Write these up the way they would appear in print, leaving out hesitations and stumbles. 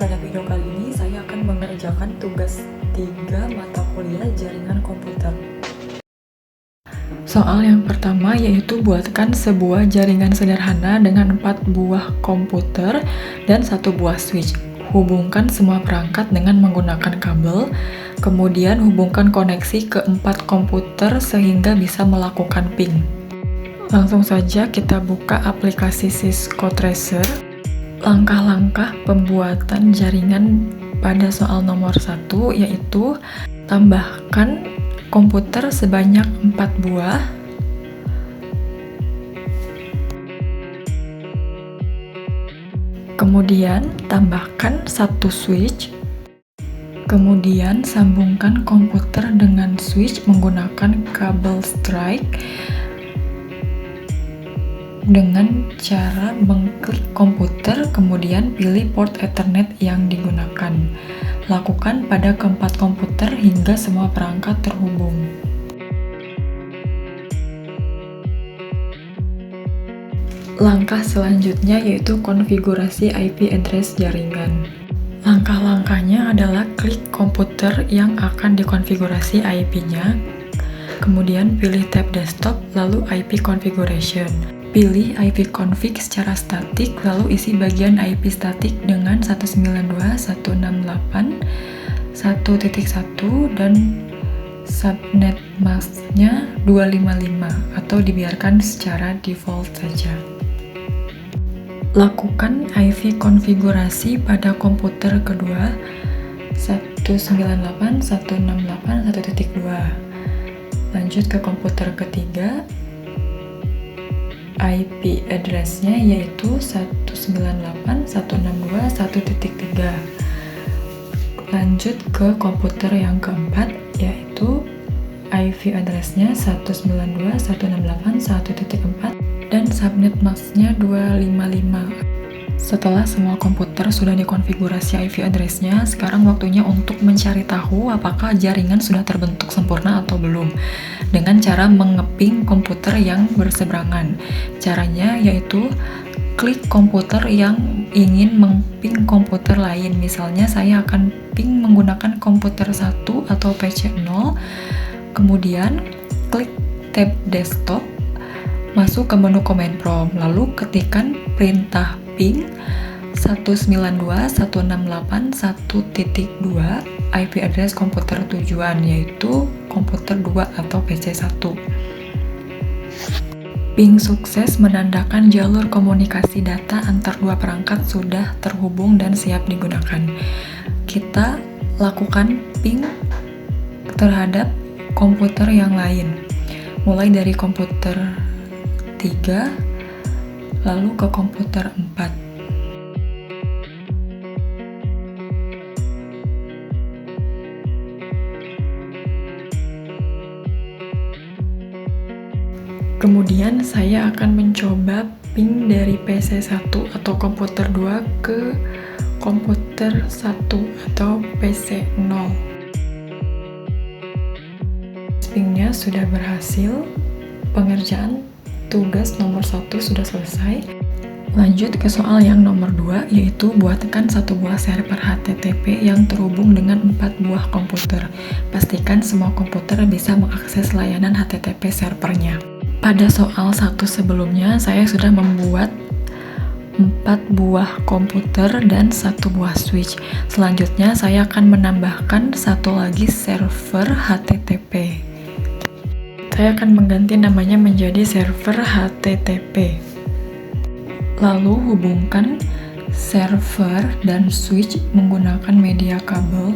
Pada video kali ini saya akan mengerjakan tugas 3 mata kuliah jaringan komputer. Soal yang pertama yaitu buatkan sebuah jaringan sederhana dengan 4 buah komputer dan 1 buah switch. Hubungkan semua perangkat dengan menggunakan kabel, kemudian hubungkan koneksi ke 4 komputer sehingga bisa melakukan ping. Langsung saja kita buka aplikasi Cisco Tracer. Langkah-langkah pembuatan jaringan pada soal nomor 1 yaitu tambahkan komputer sebanyak 4 buah, kemudian tambahkan 1 switch, kemudian sambungkan komputer dengan switch menggunakan kabel strike dengan cara mengklik komputer, kemudian pilih port Ethernet yang digunakan. Lakukan pada keempat komputer hingga semua perangkat terhubung. Langkah selanjutnya yaitu konfigurasi IP address jaringan. Langkah-langkahnya adalah klik komputer yang akan dikonfigurasi IP-nya, kemudian pilih tab desktop, lalu IP configuration. Pilih IP config secara statik, lalu isi bagian IP statik dengan 192.168.1.1 dan subnet masknya 255 atau dibiarkan secara default saja. Lakukan IV konfigurasi pada komputer kedua 198.168.1.2. Lanjut ke komputer ketiga. IP address-nya yaitu 198.162.1.3. Lanjut ke komputer yang keempat yaitu IP address-nya 192.168.1.4 dan subnet mask-nya 255. Setelah semua komputer sudah dikonfigurasi IP address-nya, sekarang waktunya untuk mencari tahu apakah jaringan sudah terbentuk sempurna atau belum, dengan cara mengeping komputer yang berseberangan. Caranya yaitu klik komputer yang ingin mengeping komputer lain. Misalnya saya akan ping menggunakan komputer 1 atau PC 0, kemudian klik tab desktop, masuk ke menu command prompt, lalu ketikkan perintah ping 192.168.1.2 IP address komputer tujuan, yaitu komputer 2 atau PC 1. Ping sukses menandakan jalur komunikasi data antar dua perangkat sudah terhubung dan siap digunakan. Kita lakukan ping terhadap komputer yang lain, mulai dari komputer 3 lalu ke komputer 4. Kemudian saya akan mencoba ping dari PC 1 atau komputer 2 ke komputer 1 atau PC 0. Pingnya sudah berhasil, pengerjaan tugas nomor 1 sudah selesai. Lanjut ke soal yang nomor 2 yaitu buatkan 1 buah server HTTP yang terhubung dengan 4 buah komputer. Pastikan semua komputer bisa mengakses layanan HTTP servernya. Pada soal 1 sebelumnya saya sudah membuat 4 buah komputer dan 1 buah switch. Selanjutnya saya akan menambahkan 1 lagi server HTTP. Saya akan mengganti namanya menjadi server HTTP. Lalu hubungkan server dan switch menggunakan media kabel.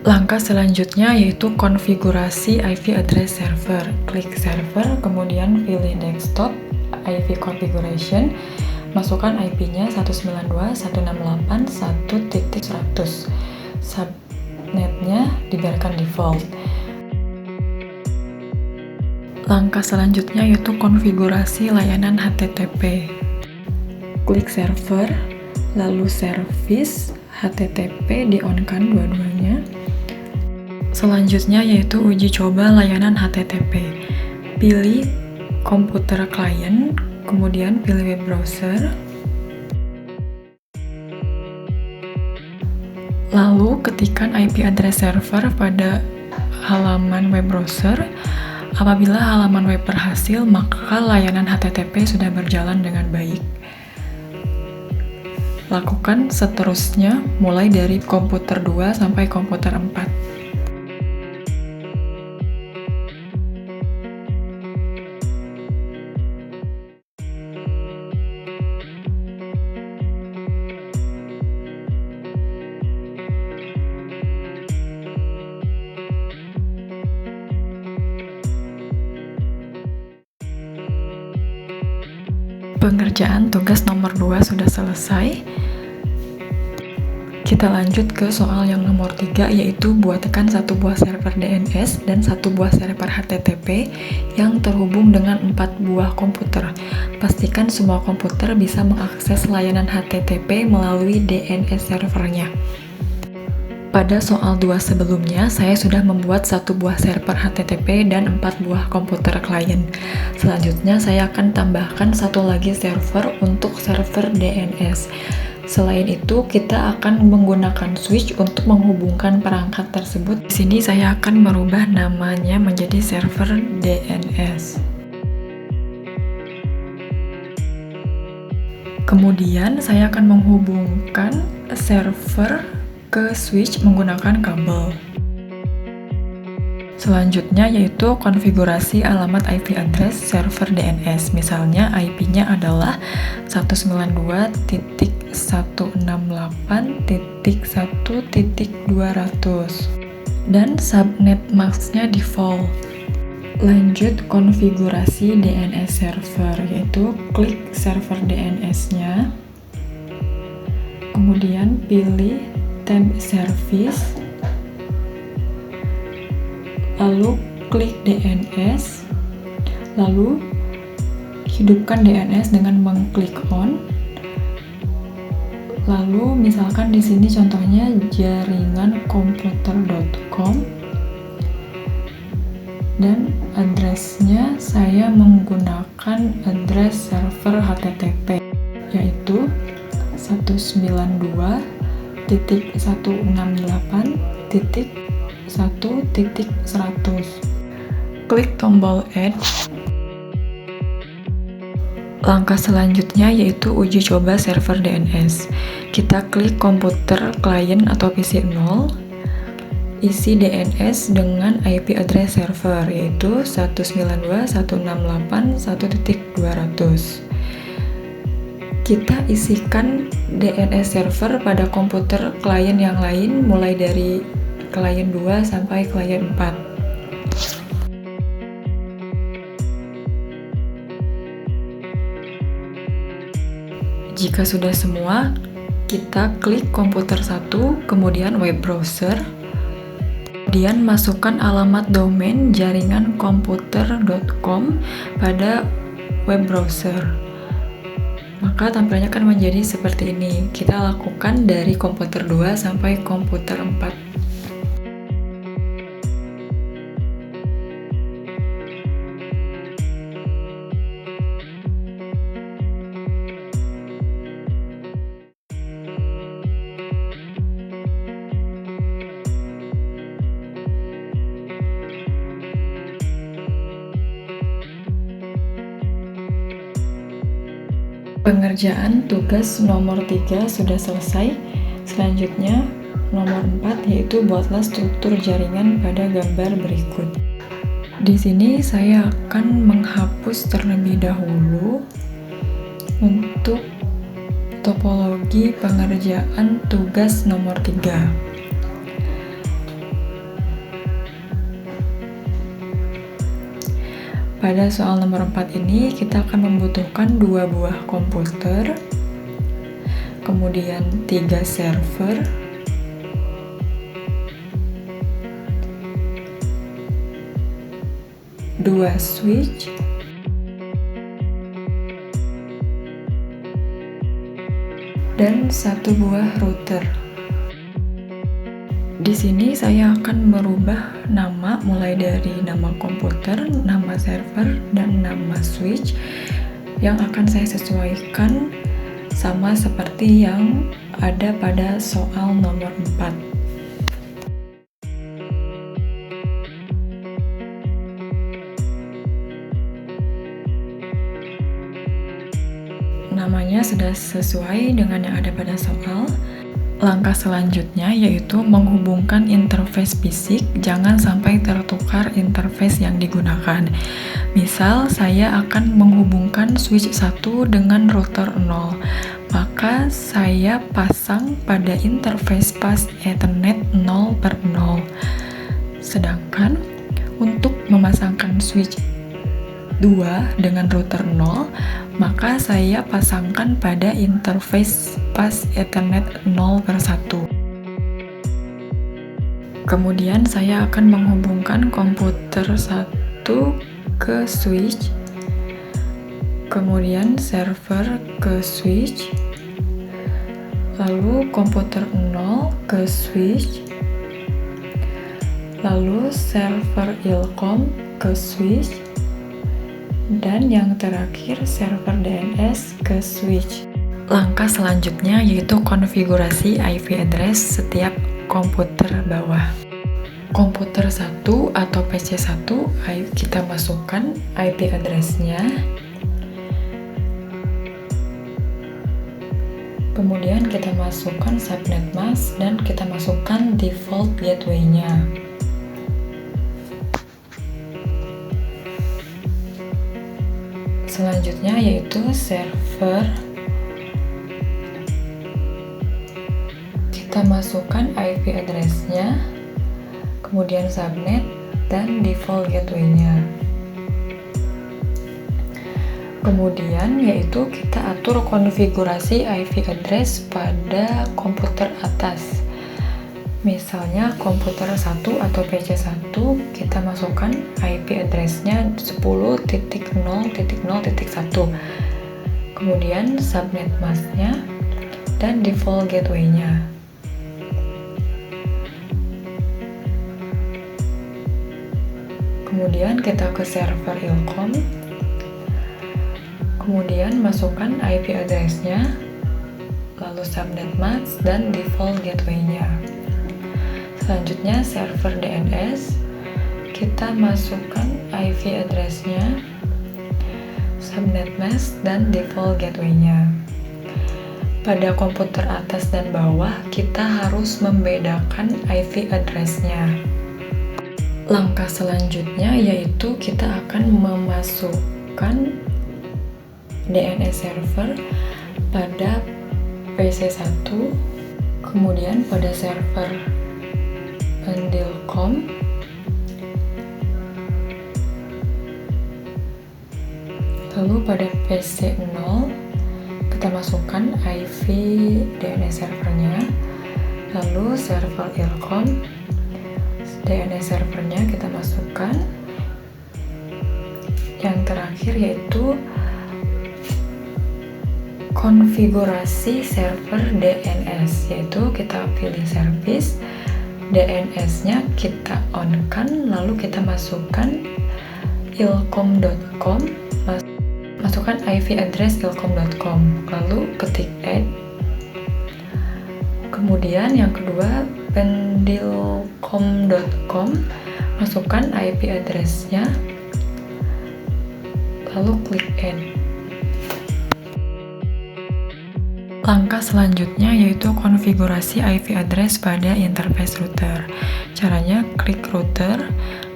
Langkah selanjutnya yaitu konfigurasi IP address server. Klik server, kemudian pilih desktop, IP configuration, masukkan IP-nya 192.168.1.100. Subnetnya dibiarkan default. Langkah selanjutnya yaitu konfigurasi layanan HTTP. Klik server, lalu service HTTP di-on-kan dua-duanya. Selanjutnya yaitu uji coba layanan HTTP. Pilih komputer client, kemudian pilih web browser. Lalu ketikkan IP address server pada halaman web browser. Apabila halaman web berhasil, maka layanan HTTP sudah berjalan dengan baik. Lakukan seterusnya mulai dari komputer 2 sampai komputer 4. Pengerjaan tugas nomor 2 sudah selesai. Kita lanjut ke soal yang nomor 3, yaitu buatkan satu buah server DNS dan satu buah server HTTP yang terhubung dengan 4 buah komputer. Pastikan semua komputer bisa mengakses layanan HTTP melalui DNS servernya. Pada soal 2 sebelumnya, saya sudah membuat satu buah server HTTP dan 4 buah komputer klien. Selanjutnya, saya akan tambahkan satu lagi server untuk server DNS. Selain itu, kita akan menggunakan switch untuk menghubungkan perangkat tersebut. Di sini saya akan merubah namanya menjadi server DNS. Kemudian, saya akan menghubungkan server ke switch menggunakan kabel. Selanjutnya yaitu konfigurasi alamat IP address server DNS. Misalnya IP-nya adalah 192.168.1.200 dan subnet masknya default. Lanjut konfigurasi DNS server, yaitu klik server DNS-nya, kemudian pilih tab service, lalu klik DNS, lalu hidupkan DNS dengan mengklik on. Lalu misalkan di sini contohnya jaringankomputer.com dan addressnya saya menggunakan address server HTTP, yaitu 192.168.1.100. Klik tombol add. Langkah selanjutnya yaitu uji coba server DNS. Kita klik komputer klien atau PC 0, isi DNS dengan IP address server, yaitu 192.168.1.200. Kita isikan DNS server pada komputer klien yang lain, mulai dari klien 2 sampai klien 4. Jika sudah semua, kita klik komputer 1, kemudian web browser, kemudian masukkan alamat domain jaringankomputer.com pada web browser. Maka tampilannya akan menjadi seperti ini. Kita lakukan dari komputer 2 sampai komputer 4. Pengerjaan tugas nomor 3 sudah selesai. Selanjutnya, nomor 4 yaitu buatlah struktur jaringan pada gambar berikut. Di sini saya akan menghapus terlebih dahulu untuk topologi pengerjaan tugas nomor 3. Pada soal nomor 4 ini, kita akan membutuhkan 2 buah komputer, kemudian 3 server, 2 switch, dan 1 buah router. Di sini saya akan merubah nama mulai dari nama komputer, nama server, dan nama switch yang akan saya sesuaikan sama seperti yang ada pada soal nomor 4. Namanya sudah sesuai dengan yang ada pada soal. Langkah selanjutnya yaitu menghubungkan interface fisik, jangan sampai tertukar interface yang digunakan. Misal, saya akan menghubungkan switch 1 dengan router 0, maka saya pasang pada interface pas Ethernet 0/0. Sedangkan untuk memasangkan switch 2 dengan router 0, maka saya pasangkan pada interface pas Ethernet 0/1. Kemudian saya akan menghubungkan komputer 1 ke switch, kemudian server ke switch, lalu komputer 0 ke switch, lalu server Ilkom ke switch, dan yang terakhir server DNS ke switch. Langkah selanjutnya yaitu konfigurasi IP address setiap komputer bawah. Komputer 1 atau PC 1, kita masukkan IP address-nya. Kemudian kita masukkan subnet mask dan kita masukkan default gateway-nya. Selanjutnya yaitu server. Kita masukkan IP address-nya, kemudian subnet dan default gateway-nya. Kemudian yaitu kita atur konfigurasi IP address pada komputer atas. Misalnya komputer 1 atau PC 1, kita masukkan IP address-nya 10.0.0.1, kemudian subnet mask-nya dan default gateway-nya. Kemudian kita ke server Ilkom, kemudian masukkan IP address-nya, lalu subnet mask dan default gateway-nya. Selanjutnya server DNS, kita masukkan IP address-nya, subnet mask dan default gateway-nya. Pada komputer atas dan bawah, kita harus membedakan IP address-nya. Langkah selanjutnya yaitu kita akan memasukkan DNS server pada PC 1, kemudian pada server Ilkom, lalu pada PC 0 kita masukkan IP DNS servernya, lalu server Ilkom, DNS servernya kita masukkan. Yang terakhir yaitu konfigurasi server DNS, yaitu kita pilih service, DNS-nya kita on-kan, lalu kita masukkan ilkom.com, masukkan IP address ilkom.com, lalu ketik add. Kemudian yang kedua, pendilkom.com, masukkan IP address-nya, lalu klik add. Langkah selanjutnya yaitu konfigurasi IP address pada interface router. Caranya klik router,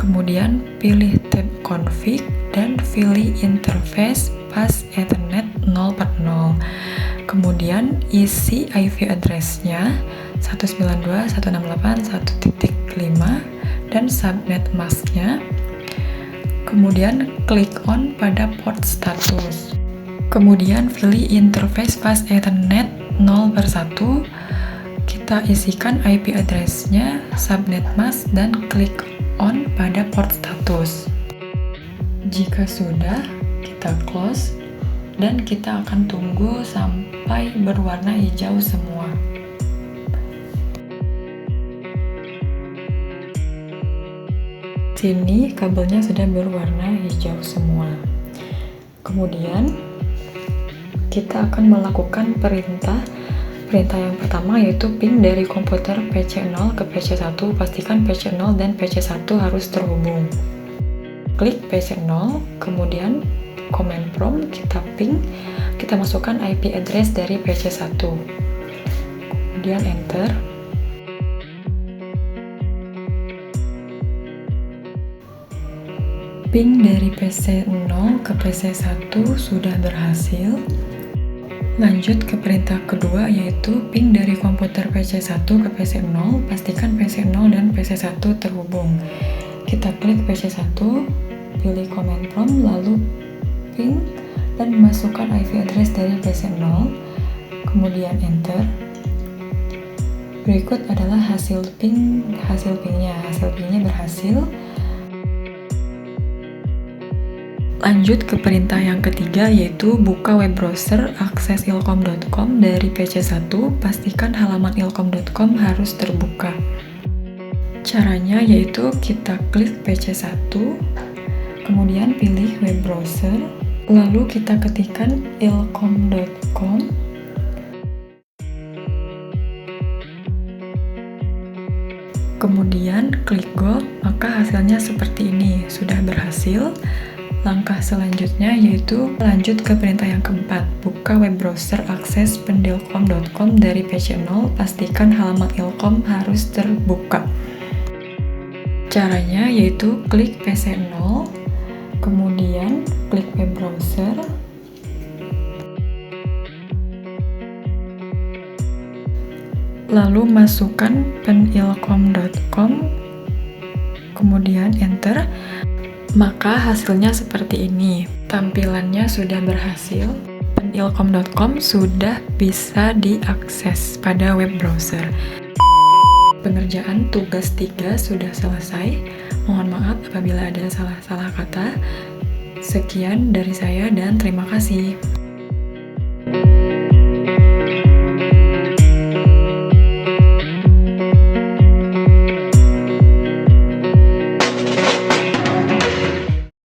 kemudian pilih tab config dan pilih interface pas Ethernet 0/0. Kemudian isi IP address-nya 192.168.1.5 dan subnet mask-nya. Kemudian klik on pada port status. Kemudian pilih interface pas Ethernet 0/1. Kita isikan IP address-nya, subnet mask, dan klik on pada port status. Jika sudah, kita close dan kita akan tunggu sampai berwarna hijau semua. Sini kabelnya sudah berwarna hijau semua. Kemudian kita akan melakukan perintah perintah yang pertama yaitu ping dari komputer PC0 ke PC1, pastikan PC0 dan PC1 harus terhubung. Klik PC0, kemudian command prompt kita ping, kita masukkan IP address dari PC1, kemudian enter. Ping dari PC0 ke PC1 sudah berhasil. Lanjut ke perintah kedua yaitu ping dari komputer PC1 ke PC0, pastikan PC0 dan PC1 terhubung. Kita klik PC1, pilih command prompt, lalu ping dan masukkan IP address dari PC0, kemudian enter. Berikut adalah hasil pingnya berhasil. Lanjut ke perintah yang ketiga yaitu buka web browser akses ilkom.com dari PC1, pastikan halaman ilkom.com harus terbuka. Caranya yaitu kita klik PC1, kemudian pilih web browser, lalu kita ketikkan ilkom.com. Kemudian klik go, maka hasilnya seperti ini, sudah berhasil. Langkah selanjutnya yaitu lanjut ke perintah yang keempat, buka web browser akses pendilkom.com dari PC0, pastikan halaman ilkom harus terbuka. Caranya yaitu klik PC0, kemudian klik web browser, lalu masukkan penilkom.com, kemudian enter. Maka hasilnya seperti ini, tampilannya sudah berhasil, penilkom.com sudah bisa diakses pada web browser. Pengerjaan tugas 3 sudah selesai, mohon maaf apabila ada salah-salah kata. Sekian dari saya dan terima kasih.